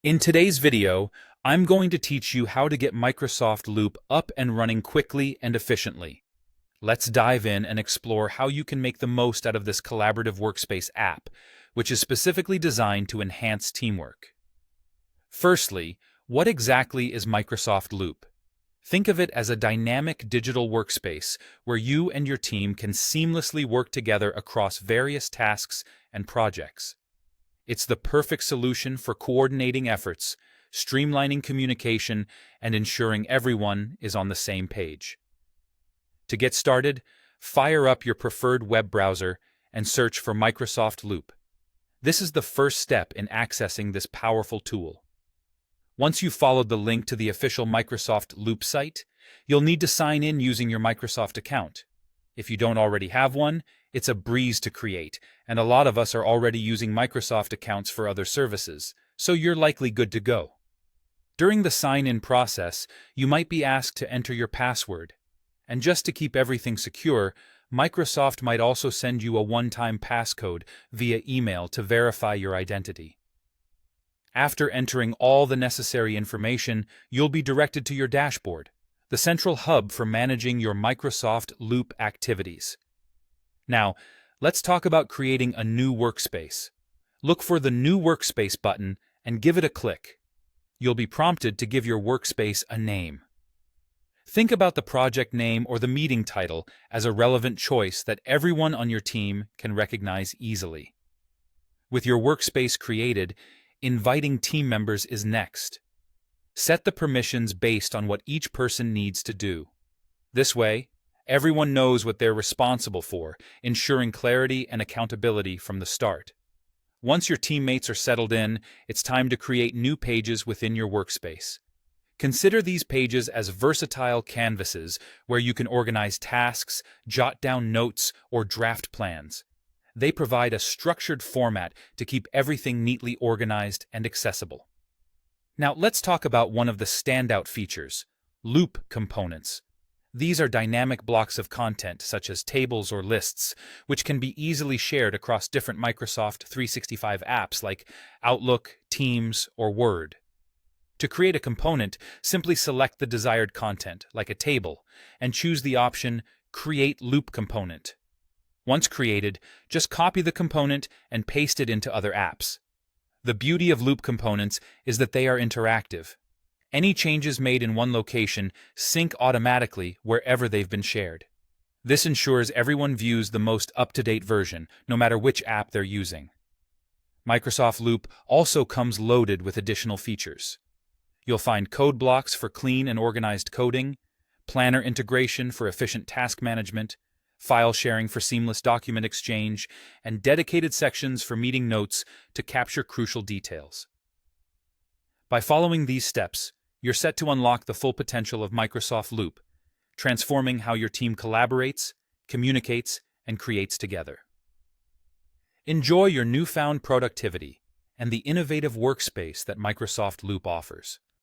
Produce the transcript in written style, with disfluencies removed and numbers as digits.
In today's video, I'm going to teach you how to get Microsoft Loop up and running quickly and efficiently. Let's dive in and explore how you can make the most out of this collaborative workspace app, which is specifically designed to enhance teamwork. Firstly, what exactly is Microsoft Loop? Think of it as a dynamic digital workspace where you and your team can seamlessly work together across various tasks and projects. It's the perfect solution for coordinating efforts, streamlining communication, and ensuring everyone is on the same page. To get started, fire up your preferred web browser and search for Microsoft Loop. This is the first step in accessing this powerful tool. Once you've followed the link to the official Microsoft Loop site, you'll need to sign in using your Microsoft account. If you don't already have one, it's a breeze to create, and a lot of us are already using Microsoft accounts for other services, so you're likely good to go. During the sign-in process, you might be asked to enter your password. And just to keep everything secure, Microsoft might also send you a one-time passcode via email to verify your identity. After entering all the necessary information, you'll be directed to your dashboard, the central hub for managing your Microsoft Loop activities. Now, let's talk about creating a new workspace. Look for the New Workspace button and give it a click. You'll be prompted to give your workspace a name. Think about the project name or the meeting title as a relevant choice that everyone on your team can recognize easily. With your workspace created, inviting team members is next. Set the permissions based on what each person needs to do. This way, everyone knows what they're responsible for, ensuring clarity and accountability from the start. Once your teammates are settled in, it's time to create new pages within your workspace. Consider these pages as versatile canvases where you can organize tasks, jot down notes, or draft plans. They provide a structured format to keep everything neatly organized and accessible. Now let's talk about one of the standout features, Loop components. These are dynamic blocks of content such as tables or lists, which can be easily shared across different Microsoft 365 apps like Outlook, Teams, or Word. To create a component, simply select the desired content, like a table, and choose the option Create Loop Component. Once created, just copy the component and paste it into other apps. The beauty of Loop components is that they are interactive. Any changes made in one location sync automatically wherever they've been shared. This ensures everyone views the most up-to-date version, no matter which app they're using. Microsoft Loop also comes loaded with additional features. You'll find code blocks for clean and organized coding, planner integration for efficient task management, file sharing for seamless document exchange, and dedicated sections for meeting notes to capture crucial details. By following these steps, you're set to unlock the full potential of Microsoft Loop, transforming how your team collaborates, communicates, and creates together. Enjoy your newfound productivity and the innovative workspace that Microsoft Loop offers.